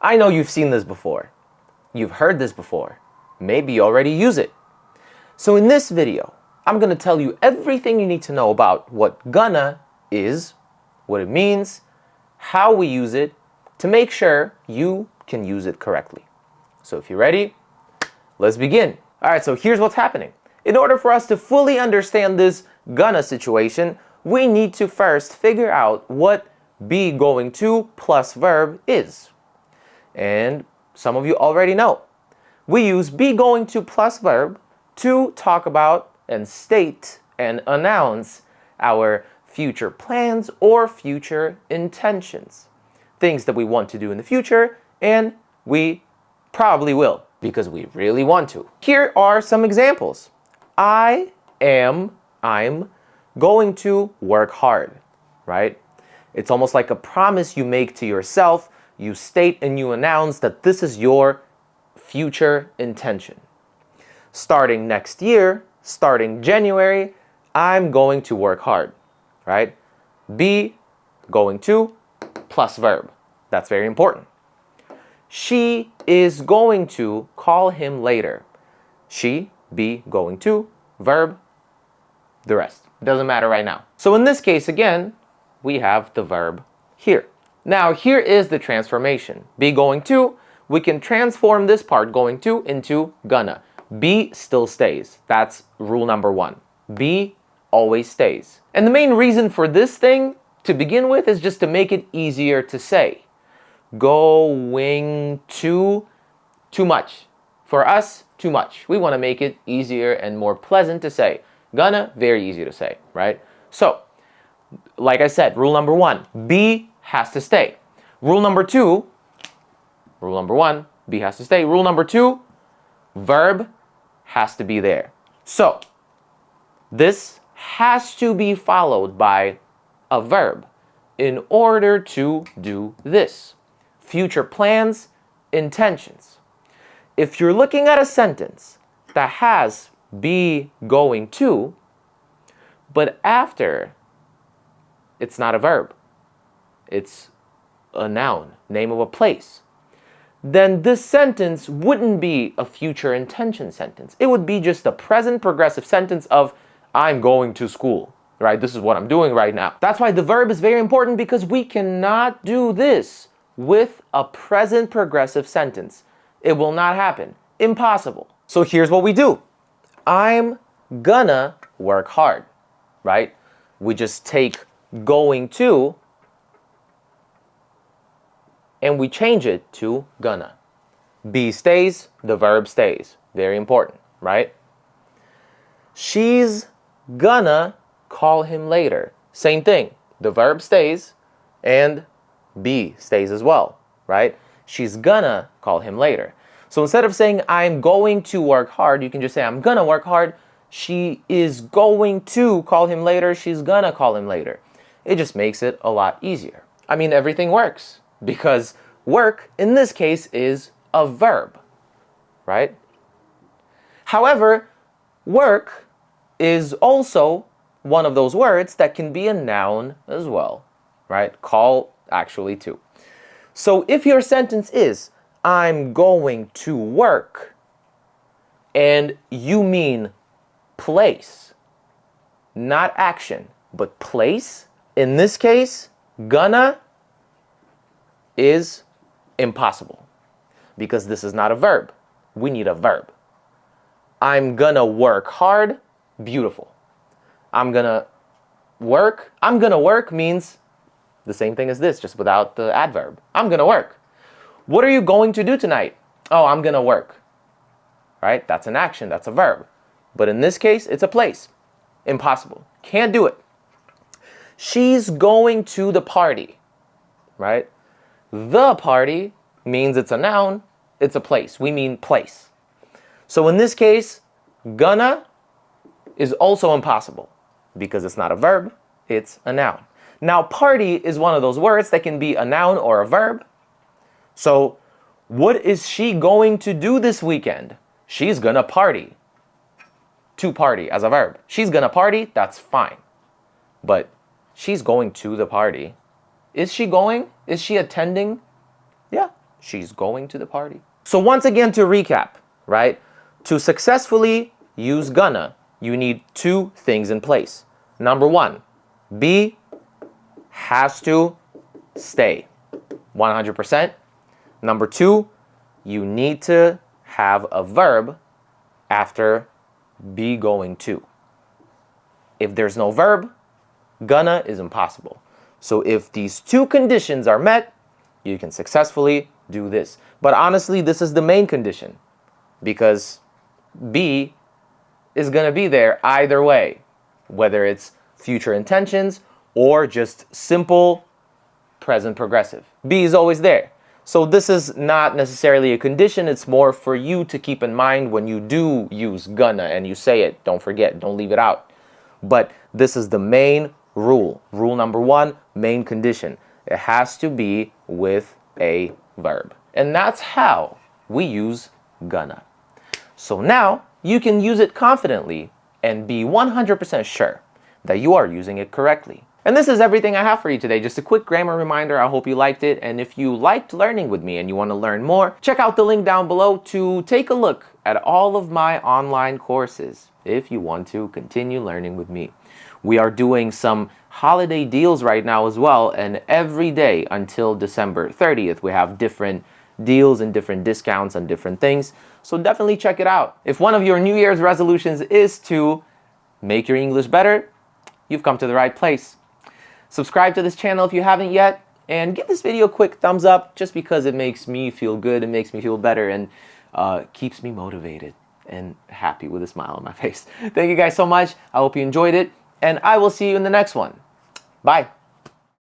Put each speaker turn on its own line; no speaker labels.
I know you've seen this before. You've heard this before. Maybe you already use it. So in this video, I'm going to tell you everything you need to know about what gonna is, what it means, how we use it, to make sure you can use it correctly. So if you're ready, let's begin. All right, so here's what's happening. In order for us to fully understand this gonna situation, we need to first figure out what be going to plus verb is. And some of you already know. We use be going to plus verb to talk about and state and announce our future plans or future intentions. Things that we want to do in the future, and we probably will because we really want to. Here are some examples. I'm going to work hard, right? It's almost like a promise you make to yourself. You state and you announce that this is your future intention. Starting next year, starting January, I'm going to work hard, right? Be going to plus verb. That's very important. She is going to call him later. She, be going to, verb, the rest. It doesn't matter right now. So in this case, again, we have the verb here. Now, here is the transformation. Be going to, we can transform this part going to into gonna. Be still stays. That's rule number one. Be always stays. And the main reason for this thing to begin with is just to make it easier to say. Going to, too much. For us, too much. We want to make it easier and more pleasant to say. Gonna, very easy to say, right? So, like I said, rule number one, be has to stay. Rule number one, be has to stay. Rule number two, verb has to be there. So, this has to be followed by a verb in order to do this. Future plans, intentions. If you're looking at a sentence that has be going to, but after, it's not a verb. It's a noun, name of a place. Then this sentence wouldn't be a future intention sentence. It would be just a present progressive sentence of I'm going to school, right? This is what I'm doing right now. That's why the verb is very important, because we cannot do this with a present progressive sentence. It will not happen. Impossible. So here's what we do. I'm gonna work hard, right? We just take going to and we change it to gonna. Be stays, the verb stays. Very important, right? She's gonna call him later. Same thing. The verb stays and be stays as well, right? She's gonna call him later. So instead of saying I'm going to work hard, you can just say I'm gonna work hard. She is going to call him later. She's gonna call him later. It just makes it a lot easier. I mean, everything works because work in this case is a verb, right? However, work is also one of those words that can be a noun as well, right? Call actually too. So if your sentence is I'm going to work and you mean place, not action, but place, in this case, gonna is impossible because this is not a verb. We need a verb. I'm gonna work hard, beautiful. I'm gonna work means the same thing as this, just without the adverb. I'm gonna work. What are you going to do tonight? Oh, I'm gonna work. Right? That's an action, that's a verb. But in this case, it's a place. Impossible. Can't do it. She's going to the party. Right? The party means it's a noun, it's a place. We mean place. So in this case, gonna is also impossible because it's not a verb, it's a noun. Now, party is one of those words that can be a noun or a verb. So, what is she going to do this weekend? She's gonna party. To party as a verb. She's gonna party, that's fine. But she's going to the party. Is she going? Is she attending? Yeah, She's going to the party. So once again, to recap, right? To successfully use gonna, you need two things in place. Number one, be has to stay 100%. Number two, you need to have a verb after be going to. If there's no verb, gonna is impossible. So if these two conditions are met, you can successfully do this. But honestly, this is the main condition because be is going to be there either way, whether it's future intentions or just simple present progressive. Be is always there. So this is not necessarily a condition. It's more for you to keep in mind when you do use gonna and you say it. Don't forget, don't leave it out. But this is the main rule. Rule number one, main condition. It has to be with a verb. And that's how we use gonna. So now you can use it confidently and be 100% sure that you are using it correctly. And this is everything I have for you today. Just a quick grammar reminder. I hope you liked it. And if you liked learning with me and you want to learn more, check out the link down below to take a look at all of my online courses if you want to continue learning with me. We are doing some holiday deals right now as well. And every day until December 30th, we have different deals and different discounts on different things. So definitely check it out. If one of your New Year's resolutions is to make your English better, you've come to the right place. Subscribe to this channel if you haven't yet, and give this video a quick thumbs up just because it makes me feel good, it makes me feel better, and keeps me motivated and happy with a smile on my face. Thank you guys so much. I hope you enjoyed it, and I will see you in the next one. Bye.